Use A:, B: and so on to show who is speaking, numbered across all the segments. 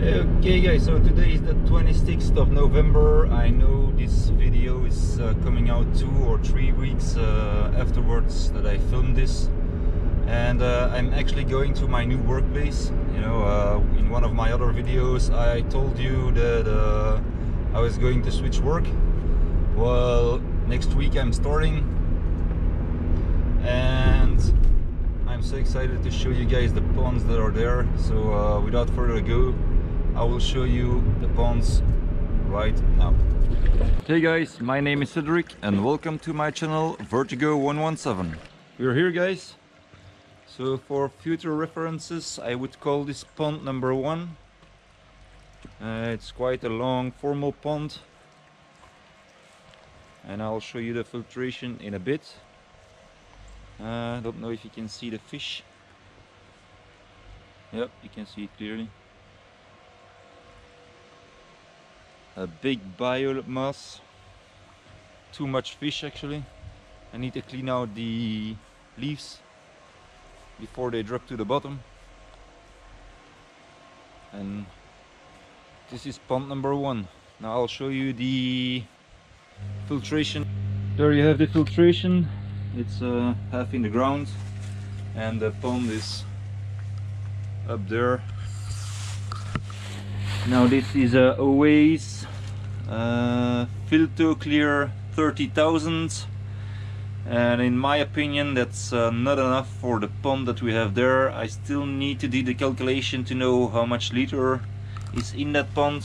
A: Okay guys, so today is the 26th of November. I know this video is coming out 2 or 3 weeks afterwards that I filmed this, and I'm actually going to my new workplace. You know, in one of my other videos I told you that I was going to switch work. Well, next week I'm starting, and I'm so excited to show you guys the ponds that are there. So without further ado, I will show you the ponds right now. Hey guys, my name is Cedric and welcome to my channel Vertigo 117. We're here guys. So for future references, I would call this pond number 1. It's quite a long formal pond, and I'll show you the filtration in a bit. I don't know if you can see the fish. Yep, you can see it clearly. A big biomass, too much fish actually. I need to clean out the leaves before they drop to the bottom. And this is pond number 1. Now I'll show you the filtration. There you have the filtration. It's half in the ground, and the pond is up there. Now this is a Oase Filto Clear 30,000, and in my opinion that's not enough for the pond that we have there. I still need to do the calculation to know how much liter is in that pond,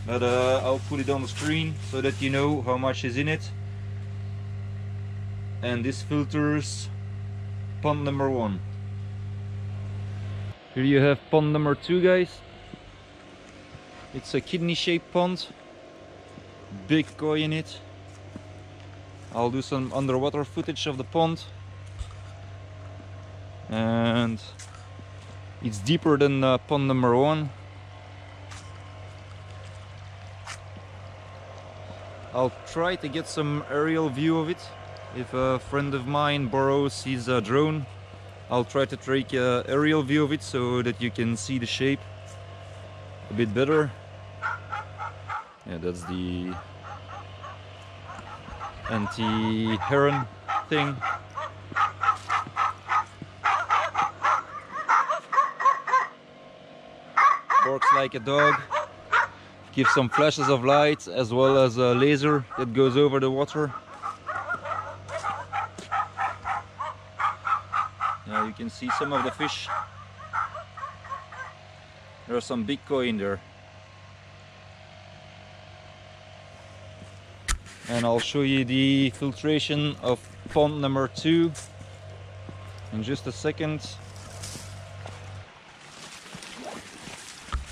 A: but I'll put it on the screen so that you know how much is in it. And this filters pond number 1. Here you have pond number 2 guys. It's a kidney shaped pond, big koi in it. I'll do some underwater footage of the pond, and it's deeper than pond number 1. I'll try to get some aerial view of it. If a friend of mine borrows his drone, I'll try to take an aerial view of it so that you can see the shape a bit better. Yeah, that's the anti-heron thing. Barks like a dog. Gives some flashes of light as well as a laser that goes over the water. Now you can see some of the fish. There are some big koi in there. And I'll show you the filtration of pond number 2 in just a second.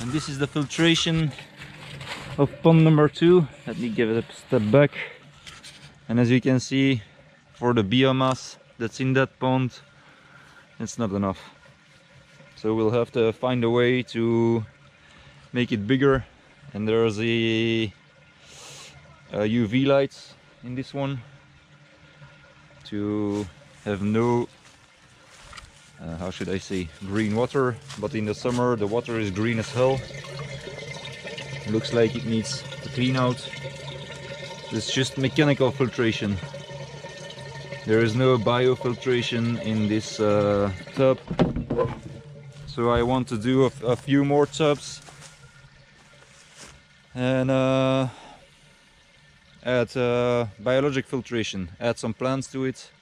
A: And this is the filtration of pond number 2. Let me give it a step back. And as you can see, for the biomass that's in that pond, it's not enough. So we'll have to find a way to make it bigger. And there's a UV lights in this one to have no how should I say, green water, but in the summer the water is green as hell. It looks like it needs to clean out. It's just mechanical filtration. There is no biofiltration in this tub, so I want to do a few more tubs and add biologic filtration, add some plants to it.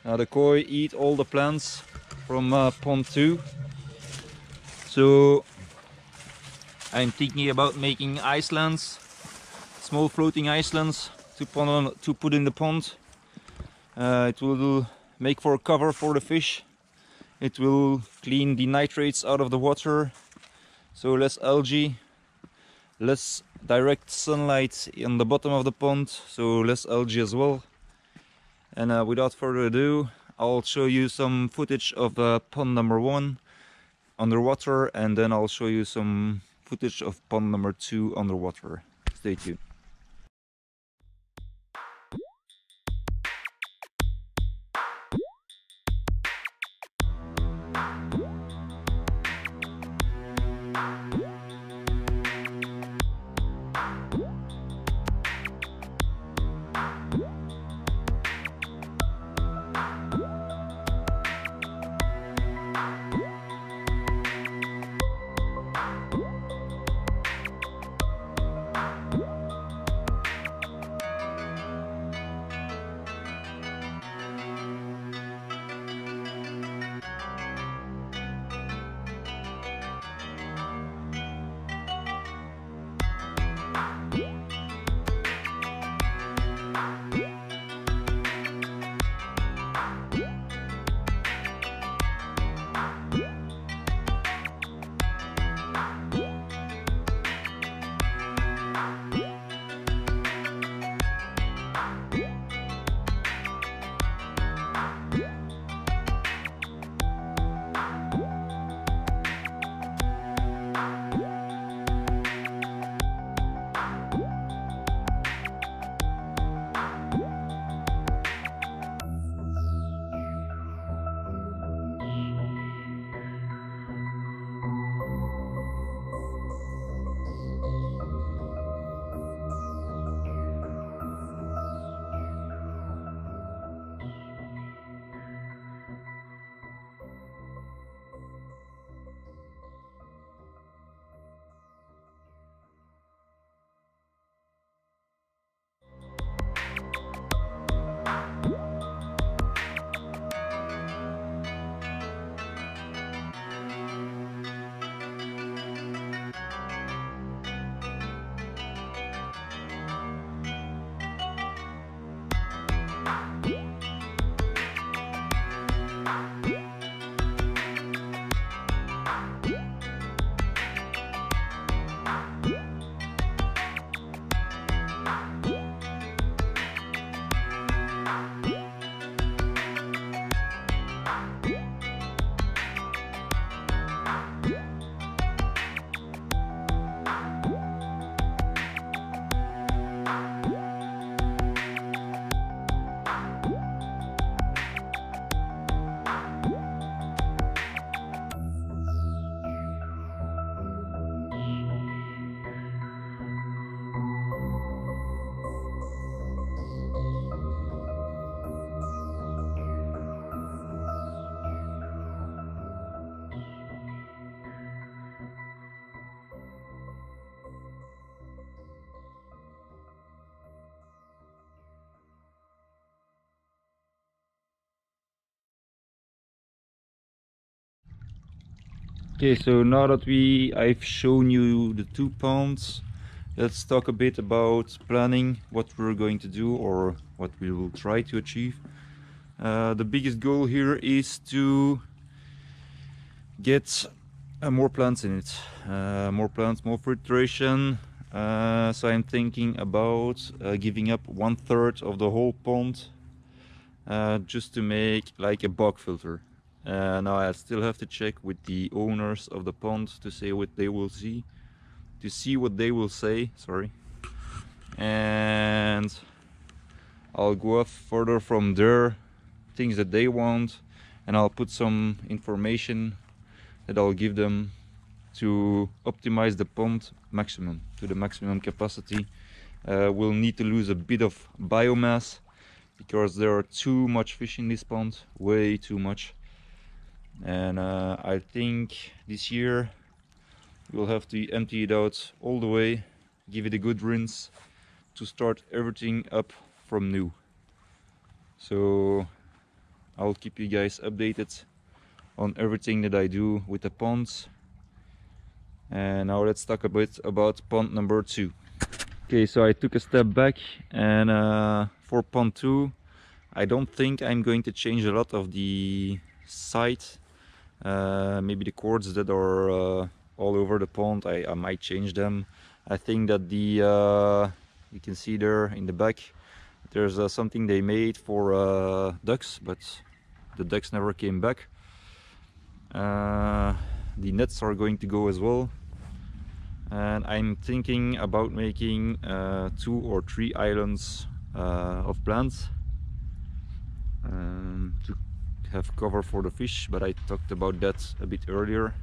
A: The koi eat all the plants from pond 2, so I'm thinking about making islands, small floating islands to put in the pond. It will make for cover for the fish. It will clean the nitrates out of the water, so less algae, less direct sunlight on the bottom of the pond, so less algae as well. And without further ado, I'll show you some footage of pond number 1 underwater, and then I'll show you some footage of pond number 2 underwater. Stay tuned. Okay, so now that I've shown you the 2 ponds, let's talk a bit about planning what we're going to do or what we will try to achieve. The biggest goal here is to get more plants in it. More plants, more filtration. So I'm thinking about giving up 1/3 of the whole pond just to make like a bog filter. Now I still have to check with the owners of the pond to see what they will say, sorry. And I'll go off further from there, things that they want, and I'll put some information that I'll give them to optimize the pond maximum, to the maximum capacity. We'll need to lose a bit of biomass because there are too much fish in this pond, way too much. And I think this year we'll have to empty it out all the way, give it a good rinse to start everything up from new. So I'll keep you guys updated on everything that I do with the ponds. And now let's talk a bit about pond number 2. Okay, so I took a step back, and for pond 2 I don't think I'm going to change a lot of the site. Maybe the cords that are all over the pond, I might change them. I think that the you can see there in the back there's something they made for ducks, but the ducks never came back. The nets are going to go as well, and I'm thinking about making 2 or 3 islands of plants to have cover for the fish, but I talked about that a bit earlier.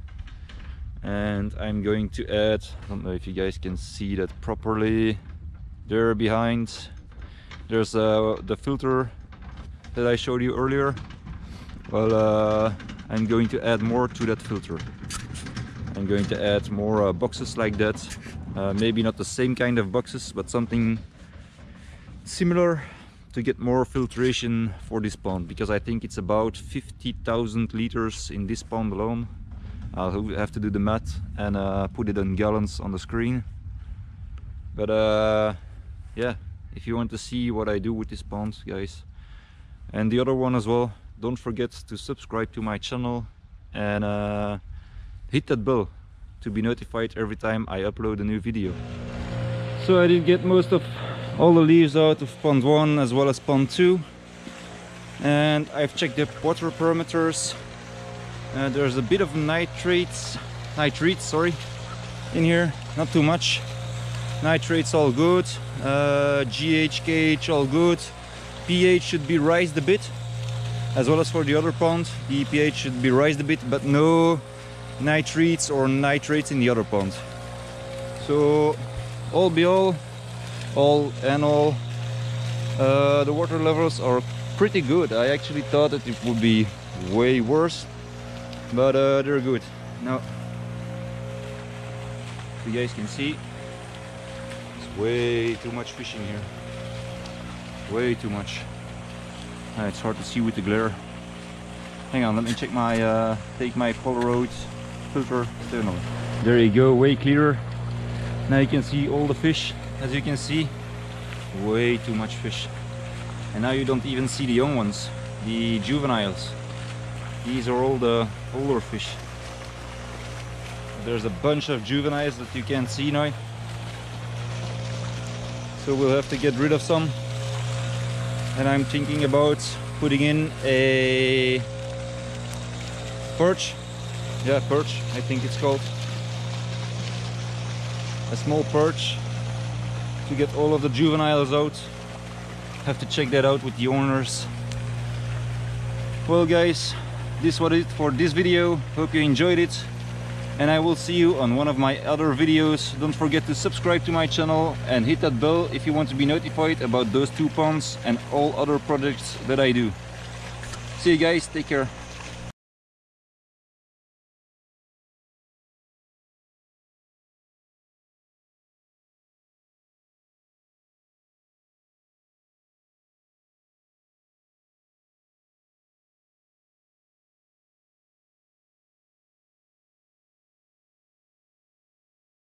A: And I'm going to add, I don't know if you guys can see that properly, there behind there's the filter that I showed you earlier. Well, I'm going to add more to that filter. I'm going to add more boxes like that. Maybe not the same kind of boxes, but something similar to get more filtration for this pond, because I think it's about 50,000 liters in this pond alone. I'll have to do the math and put it in gallons on the screen. But yeah, if you want to see what I do with this pond, guys, and the other one as well, don't forget to subscribe to my channel and hit that bell to be notified every time I upload a new video. So I did get most of all the leaves out of pond 1 as well as pond 2, and I've checked the water parameters. There's a bit of nitrates in here, not too much. Nitrates all good, GH, KH all good. pH should be raised a bit, as well as for the other pond. The pH should be raised a bit, but no nitrates or nitrates in the other pond. So all be all in all, the water levels are pretty good. I actually thought that it would be way worse, but they're good. Now you guys can see it's way too much fish in here, way too much. It's hard to see with the glare. Hang on, let me check my take my Polaroid filter. There you go, way clearer. Now you can see all the fish. As you can see, way too much fish. And now you don't even see the young ones, the juveniles. These are all the older fish. There's a bunch of juveniles that you can't see now. So we'll have to get rid of some. And I'm thinking about putting in a perch. Yeah, perch, I think it's called. A small perch to get all of the juveniles out. Have to check that out with the owners. Well guys, this was it for this video. Hope you enjoyed it, and I will see you on one of my other videos. Don't forget to subscribe to my channel and hit that bell if you want to be notified about those 2 ponds and all other projects that I do. See you guys, take care.